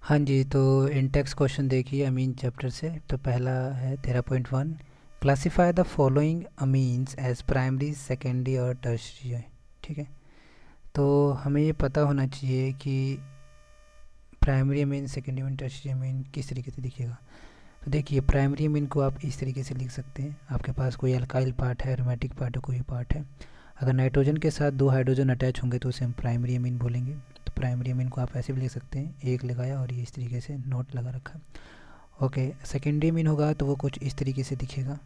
हाँ जी, तो Intex question देखिए अमीन चैप्टर से। तो पहला है 13.1, classify the following amines as primary secondary और टर्शियरी। ठीक है, तो हमें ये पता होना चाहिए कि primary amine, secondary amine, tertiary amine किस तरीके से दिखेगा। तो देखिए प्राइमरी अमीन को आप इस तरीके से लिख सकते हैं। आपके पास कोई अल्काइल पार्ट है, एरोमेटिक पार्ट है, कोई पार्ट है, अगर नाइट्रोजन के साथ दो हाइड्रोजन अटैच होंगे तो उसे हम प्राइमरी अमीन बोलेंगे। तो प्राइमरी अमीन को आप ऐसे भी लिख सकते हैं, एक लगाया और ये इस तरीके से नोट लगा रखा। ओके, सेकेंडरी अमीन होगा तो वो कुछ इस तरीके से दिखेगा।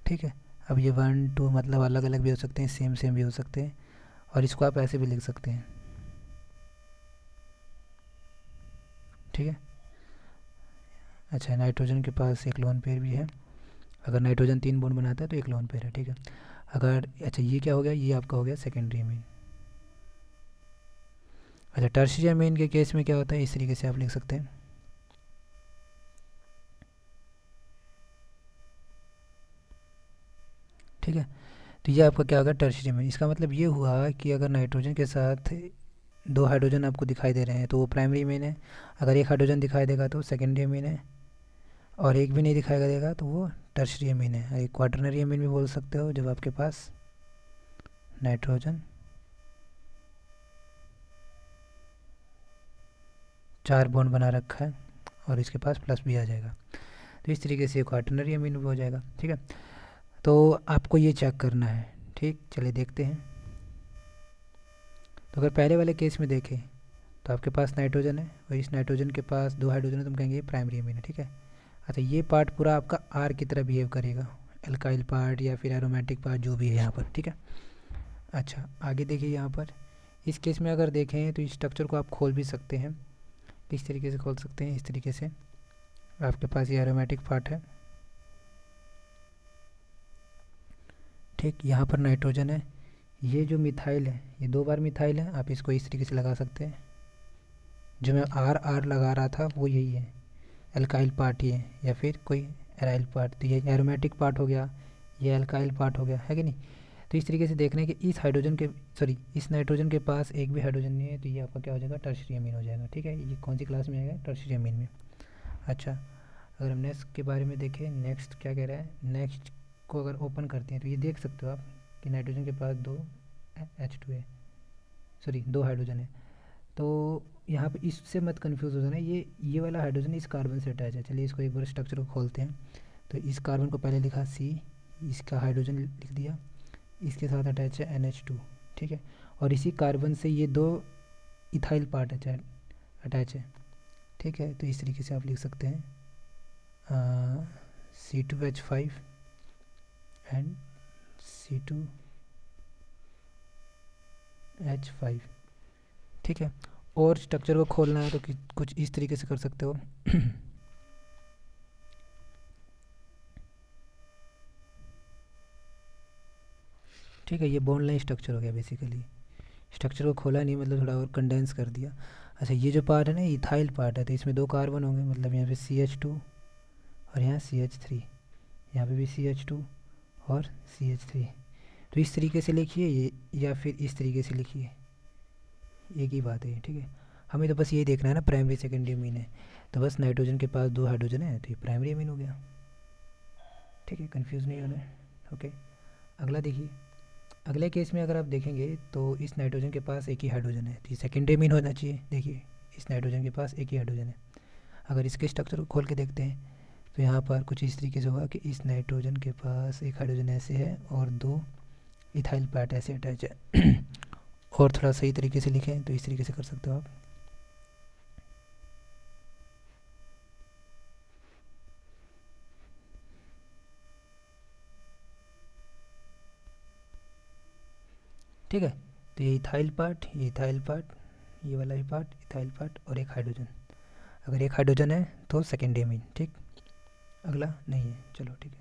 ठीक है, अब ये 1 2 मतलब अलग अलग भी हो सकते हैं, सेम सेम भी हो सकते हैं, और इसको आप ऐसे भी लिख सकते हैं। ठीक है, अच्छा, नाइट्रोजन के पास एक लोन पेयर भी है। अगर नाइट्रोजन 3 बॉन्ड बनाता है तो एक लोन पेयर है। ठीक है, अगर अच्छा ये क्या हो गया, ये आपका हो गया सेकेंडरी अमीन। अच्छा, टर्शियरी अमीन के केस में क्या होता है, इस तरीके से आप लिख सकते हैं। ठीक है, तो ये आपका क्या होगा, टर्शियरी अमीन। इसका मतलब ये हुआ कि अगर नाइट्रोजन के साथ दो हाइड्रोजन आपको दिखाई दे रहे हैं तो वो प्राइमरी अमीन है। अगर एक हाइड्रोजन दिखाई देगा तो सेकेंडरी अमीन है, और एक भी नहीं दिखाई देगा तो वो टर्शियरी अमीन है। एक क्वाटरनरी अमीन भी बोल सकते हो जब आपके पास नाइट्रोजन 4 बॉन्ड बना रखा है और इसके पास प्लस भी आ जाएगा, तो इस तरीके से क्वाटरनरी अमीन भी हो जाएगा। ठीक है, तो आपको ये चेक करना है। ठीक, चलिए देखते हैं। तो अगर पहले वाले केस में देखें तो आपके पास नाइट्रोजन है और इस नाइट्रोजन के पास दो हाइड्रोजन है, तो हम कहेंगे ये प्राइमरी अमीन है। ठीक है, अच्छा ये पार्ट पूरा आपका आर की तरह बिहेव करेगा, एल्काइल पार्ट या फिर एरोमेटिक पार्ट जो भी है यहाँ पर। ठीक है, अच्छा आगे देखिए यहाँ पर इस केस में अगर देखें तो इस स्ट्रक्चर को आप खोल भी सकते हैं। किस तरीके से खोल सकते हैं, इस तरीके से। आपके पास ये एरोमेटिक पार्ट है। ठीक, यहाँ पर नाइट्रोजन है, ये जो मिथाइल है ये 2 बार मिथाइल है, आप इसको इस तरीके से लगा सकते हैं। जो मैं आर आर लगा रहा था वो यही है, एल्काइल पार्ट ये, या फिर कोई एराइल पार्ट। तो ये एरोमेटिक पार्ट हो गया, ये एल्काइल पार्ट हो गया, है कि नहीं। तो इस तरीके से देखना है कि इस हाइड्रोजन के, सॉरी इस नाइट्रोजन के पास एक भी हाइड्रोजन नहीं है, तो ये आपका क्या हो जाएगा, टर्शियरी अमीन हो जाएगा। ठीक है, ये कौन सी क्लास में आएगा, टर्शियरी अमीन में। अच्छा, अगर हम नेक्स्ट के बारे में देखें, नेक्स्ट क्या कह रहा है, नेक्स्ट को अगर ओपन करते हैं तो ये देख सकते हो आप कि नाइट्रोजन के पास 2 H2 है, सॉरी 2 हाइड्रोजन है। तो यहाँ पे इससे मत कंफ्यूज हो जाना, ये वाला हाइड्रोजन इस कार्बन से अटैच है। चलिए इसको एक बार स्ट्रक्चर को खोलते हैं। तो इस कार्बन को पहले लिखा C, इसका हाइड्रोजन लिख दिया, इसके साथ अटैच है NH2। ठीक है, और इसी कार्बन से ये 2 इथाइल पार्ट अटैच है। ठीक है, तो इस तरीके से आप लिख सकते हैं C2H5 एंड C2H5। ठीक है, और स्ट्रक्चर को खोलना है तो कुछ इस तरीके से कर सकते हो। ठीक है, ये बॉन्ड लाइन स्ट्रक्चर हो गया बेसिकली। स्ट्रक्चर को खोला नहीं, मतलब थोड़ा और कंडेंस कर दिया। अच्छा, ये जो पार्ट है ना, इथाइल पार्ट है, तो इसमें 2 कार्बन होंगे, मतलब यहाँ पे CH2 और यहाँ CH3, यहाँ पे भी CH2 और CH3। तो इस तरीके से लिखिए ये, या फिर इस तरीके से लिखिए, एक ही बात है। ठीक है, हमें तो बस यही देखना है ना, प्राइमरी सेकेंडरी अमीन है, तो बस नाइट्रोजन के पास 2 हाइड्रोजन है तो ये प्राइमरी अमीन हो गया। ठीक है, कंफ्यूज नहीं होना है। ओके, अगला देखिए। अगले केस में अगर आप देखेंगे तो इस नाइट्रोजन के पास एक ही हाइड्रोजन है, तो ये सेकेंडरी अमीन होना चाहिए। देखिए इस नाइट्रोजन के पास एक ही हाइड्रोजन है। अगर इसके स्ट्रक्चर को खोल के देखते हैं तो यहाँ पर कुछ इस तरीके से होगा कि इस नाइट्रोजन के पास एक हाइड्रोजन ऐसे है और 2 इथाइल पार्ट ऐसे अटैच है। और थोड़ा सही तरीके से लिखें तो इस तरीके से कर सकते हो आप। ठीक है, तो ये इथाइल पार्ट, ये इथाइल पार्ट, ये वाला भी पार्ट इथाइल पार्ट, और एक हाइड्रोजन। अगर एक हाइड्रोजन है तो सेकेंडरी अमीन। ठीक, अगला नहीं है, चलो ठीक है।